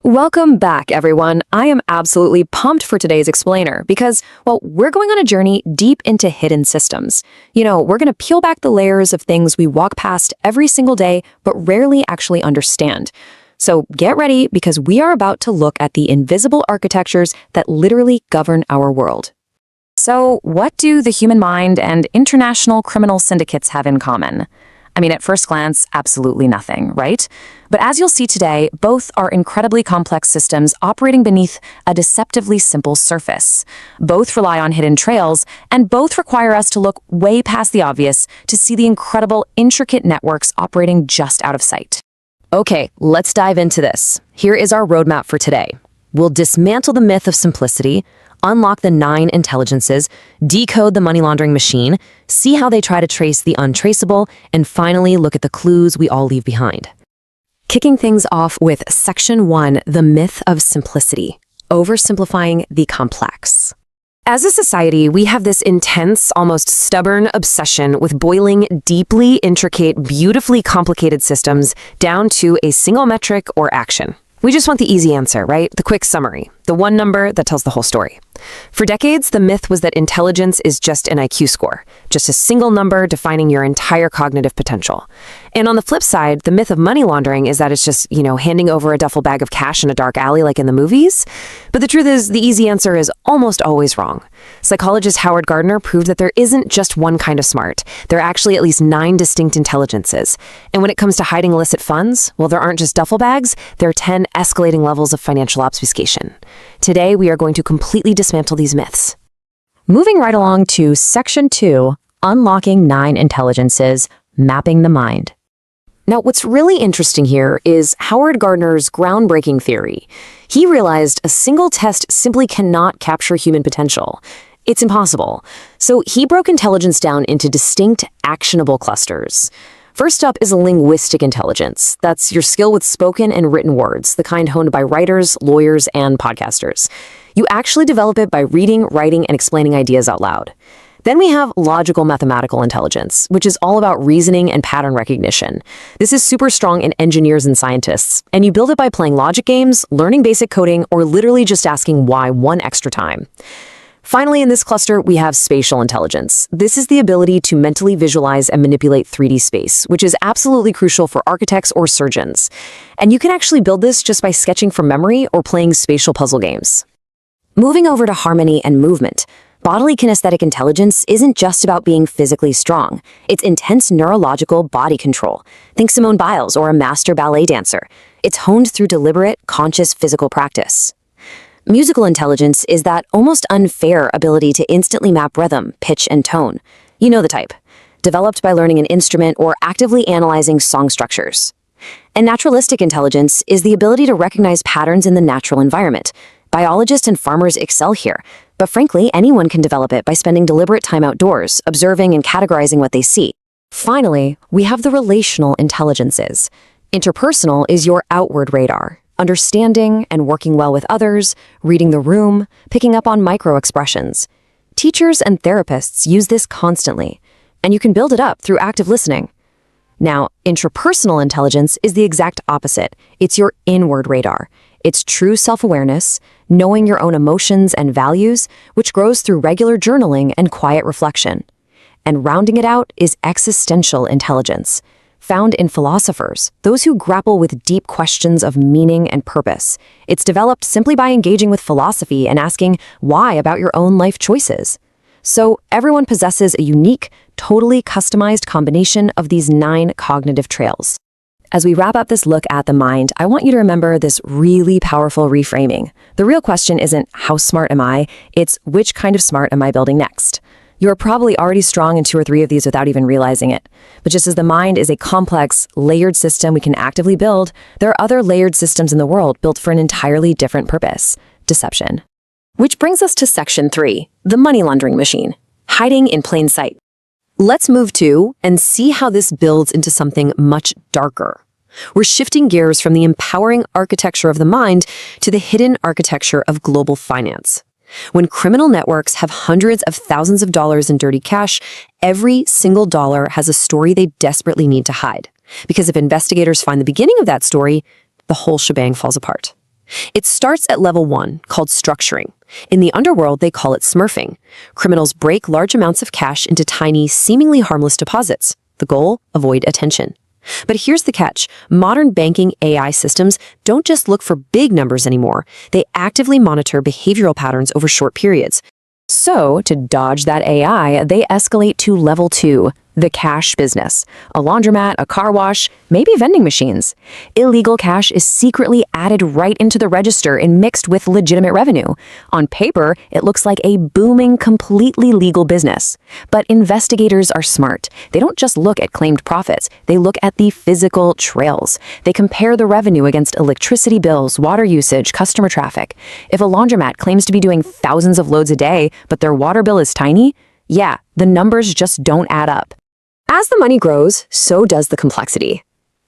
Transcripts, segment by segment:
Welcome back, everyone. I am absolutely pumped for today's explainer because, well, we're going on a journey deep into hidden systems. We're going to peel back the layers of things we walk past every single day but rarely actually understand. So get ready because we are about to look at the invisible architectures that literally govern our world. So what do the human mind and international criminal syndicates have in common? I mean, at first glance, absolutely nothing, right? But as you'll see today, both are incredibly complex systems operating beneath a deceptively simple surface. Both rely on hidden trails, and both require us to look way past the obvious to see the incredible, intricate networks operating just out of sight. Okay, let's dive into this. Here is our roadmap for today. We'll dismantle the myth of simplicity, unlock the 9 intelligences, decode the money laundering machine, see how they try to trace the untraceable, and finally look at the clues we all leave behind. Kicking things off with Section 1, the myth of simplicity, oversimplifying the complex. As a society, we have this intense, almost stubborn obsession with boiling deeply intricate, beautifully complicated systems down to a single metric or action. We just want the easy answer, right? The quick summary, the one number that tells the whole story. For decades, the myth was that intelligence is just an IQ score, just a single number defining your entire cognitive potential. And on the flip side, the myth of money laundering is that it's just, handing over a duffel bag of cash in a dark alley like in the movies. But the truth is, the easy answer is almost always wrong. Psychologist Howard Gardner proved that there isn't just one kind of smart. There are actually at least 9 distinct intelligences. And when it comes to hiding illicit funds, well, there aren't just duffel bags, there are 10 escalating levels of financial obfuscation. Today, we are going to completely dismantle these myths. Moving right along to Section 2, Unlocking 9 Intelligences, Mapping the Mind. Now, what's really interesting here is Howard Gardner's groundbreaking theory. He realized a single test simply cannot capture human potential. It's impossible. So he broke intelligence down into distinct, actionable clusters. First up is linguistic intelligence. That's your skill with spoken and written words, the kind honed by writers, lawyers, and podcasters. You actually develop it by reading, writing, and explaining ideas out loud. Then we have logical mathematical intelligence, which is all about reasoning and pattern recognition. This is super strong in engineers and scientists, and you build it by playing logic games, learning basic coding, or literally just asking why one extra time. Finally, in this cluster, we have spatial intelligence. This is the ability to mentally visualize and manipulate 3D space, which is absolutely crucial for architects or surgeons. And you can actually build this just by sketching from memory or playing spatial puzzle games. Moving over to harmony and movement, bodily kinesthetic intelligence isn't just about being physically strong. It's intense neurological body control. Think Simone Biles or a master ballet dancer. It's honed through deliberate, conscious physical practice. Musical intelligence is that almost unfair ability to instantly map rhythm, pitch, and tone. You know the type. Developed by learning an instrument or actively analyzing song structures. And naturalistic intelligence is the ability to recognize patterns in the natural environment. Biologists and farmers excel here, but frankly, anyone can develop it by spending deliberate time outdoors, observing and categorizing what they see. Finally, we have the relational intelligences. Interpersonal is your outward radar. Understanding and working well with others, reading the room, picking up on micro-expressions. Teachers and therapists use this constantly, and you can build it up through active listening. Now, intrapersonal intelligence is the exact opposite. It's your inward radar. It's true self-awareness, knowing your own emotions and values, which grows through regular journaling and quiet reflection. And rounding it out is existential intelligence, found in philosophers, those who grapple with deep questions of meaning and purpose. It's developed simply by engaging with philosophy and asking why about your own life choices. So everyone possesses a unique, totally customized combination of these 9 cognitive trails. As we wrap up this look at the mind, I want you to remember this really powerful reframing. The real question isn't how smart am I, it's which kind of smart am I building next? You're probably already strong in 2 or 3 of these without even realizing it. But just as the mind is a complex, layered system we can actively build, there are other layered systems in the world built for an entirely different purpose: deception. Which brings us to Section 3, the money laundering machine, hiding in plain sight. Let's move to and see how this builds into something much darker. We're shifting gears from the empowering architecture of the mind to the hidden architecture of global finance. When criminal networks have hundreds of thousands of dollars in dirty cash, every single dollar has a story they desperately need to hide. Because if investigators find the beginning of that story, the whole shebang falls apart. It starts at level 1, called structuring. In the underworld, they call it smurfing. Criminals break large amounts of cash into tiny, seemingly harmless deposits. The goal? Avoid attention. But here's the catch. Modern banking AI systems don't just look for big numbers anymore. They actively monitor behavioral patterns over short periods. So, to dodge that AI, they escalate to level 2, the cash business. A laundromat, a car wash, maybe vending machines. Illegal cash is secretly added right into the register and mixed with legitimate revenue. On paper, it looks like a booming, completely legal business. But investigators are smart. They don't just look at claimed profits, they look at the physical trails. They compare the revenue against electricity bills, water usage, customer traffic. If a laundromat claims to be doing thousands of loads a day, but their water bill is tiny, yeah, the numbers just don't add up. As the money grows, so does the complexity.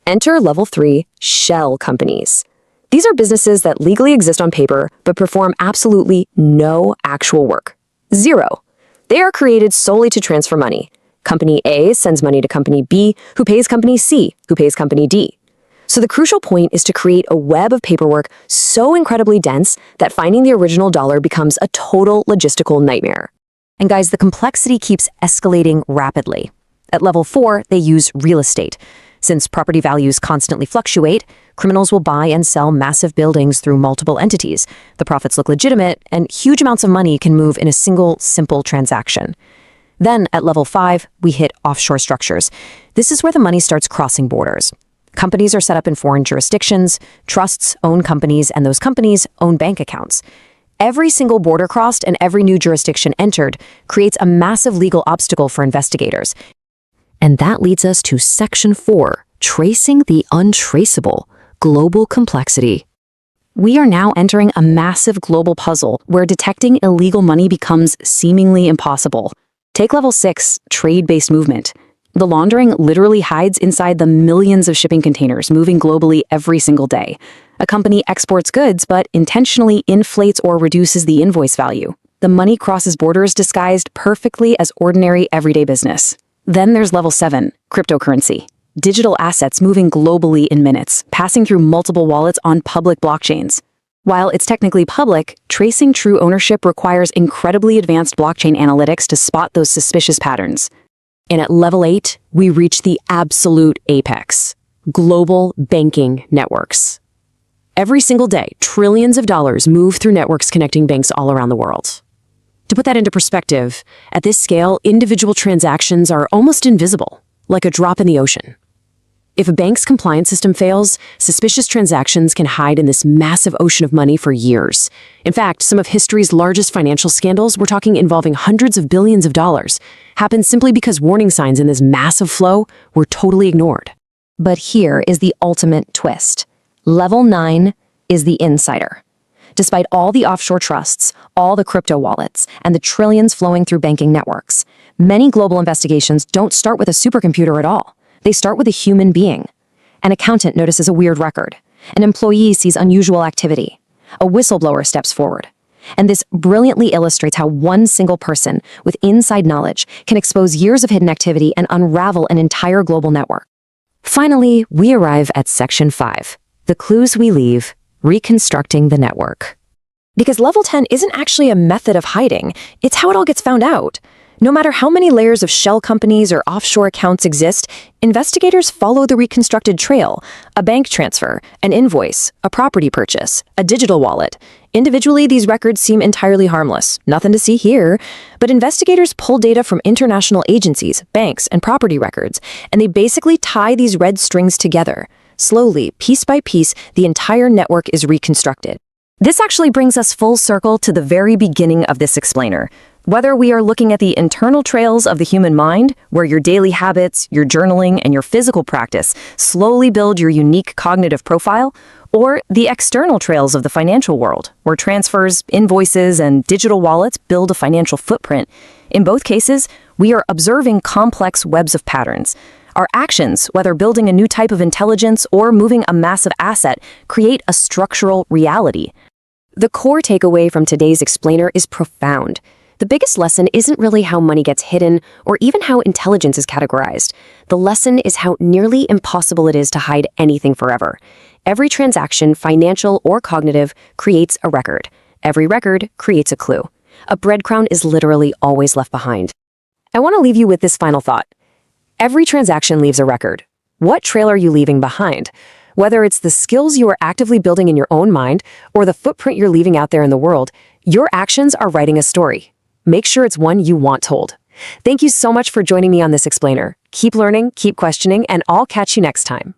Enter level 3, shell companies. These are businesses that legally exist on paper, but perform absolutely no actual work. Zero. They are created solely to transfer money. Company A sends money to Company B, who pays Company C, who pays Company D. So the crucial point is to create a web of paperwork so incredibly dense that finding the original dollar becomes a total logistical nightmare. And guys, the complexity keeps escalating rapidly. At level 4, they use real estate. Since property values constantly fluctuate, criminals will buy and sell massive buildings through multiple entities. The profits look legitimate, and huge amounts of money can move in a single, simple transaction. Then, at level 5, we hit offshore structures. This is where the money starts crossing borders. Companies are set up in foreign jurisdictions, trusts own companies, and those companies own bank accounts. Every single border crossed and every new jurisdiction entered creates a massive legal obstacle for investigators. And that leads us to Section 4, Tracing the Untraceable, Global Complexity. We are now entering a massive global puzzle where detecting illegal money becomes seemingly impossible. Take level 6, Trade-Based Movement. The laundering literally hides inside the millions of shipping containers moving globally every single day. A company exports goods but intentionally inflates or reduces the invoice value. The money crosses borders disguised perfectly as ordinary everyday business. Then there's level 7, cryptocurrency. Digital assets moving globally in minutes, passing through multiple wallets on public blockchains. While it's technically public, tracing true ownership requires incredibly advanced blockchain analytics to spot those suspicious patterns. And at level 8, we reach the absolute apex, global banking networks. Every single day, trillions of dollars move through networks connecting banks all around the world. To put that into perspective, at this scale, individual transactions are almost invisible, like a drop in the ocean. If a bank's compliance system fails, suspicious transactions can hide in this massive ocean of money for years. In fact, some of history's largest financial scandals, we're talking involving hundreds of billions of dollars, happened simply because warning signs in this massive flow were totally ignored. But here is the ultimate twist. Level 9 is the insider. Despite all the offshore trusts, all the crypto wallets, and the trillions flowing through banking networks, many global investigations don't start with a supercomputer at all. They start with a human being. An accountant notices a weird record. An employee sees unusual activity. A whistleblower steps forward. And this brilliantly illustrates how one single person with inside knowledge can expose years of hidden activity and unravel an entire global network. Finally, we arrive at Section 5, the clues we leave, reconstructing the network. Because level 10 isn't actually a method of hiding, it's how it all gets found out. No matter how many layers of shell companies or offshore accounts exist, investigators follow the reconstructed trail: a bank transfer, an invoice, a property purchase, a digital wallet. Individually, these records seem entirely harmless, nothing to see here, but investigators pull data from international agencies, banks, and property records, and they basically tie these red strings together. Slowly, piece by piece, the entire network is reconstructed. This actually brings us full circle to the very beginning of this explainer. Whether we are looking at the internal trails of the human mind, where your daily habits, your journaling, and your physical practice slowly build your unique cognitive profile, or the external trails of the financial world, where transfers, invoices, and digital wallets build a financial footprint, in both cases, we are observing complex webs of patterns. Our actions, whether building a new type of intelligence or moving a massive asset, create a structural reality. The core takeaway from today's explainer is profound. The biggest lesson isn't really how money gets hidden or even how intelligence is categorized. The lesson is how nearly impossible it is to hide anything forever. Every transaction, financial or cognitive, creates a record. Every record creates a clue. A breadcrumb is literally always left behind. I want to leave you with this final thought. Every transaction leaves a record. What trail are you leaving behind? Whether it's the skills you are actively building in your own mind or the footprint you're leaving out there in the world, your actions are writing a story. Make sure it's one you want told. Thank you so much for joining me on this explainer. Keep learning, keep questioning, and I'll catch you next time.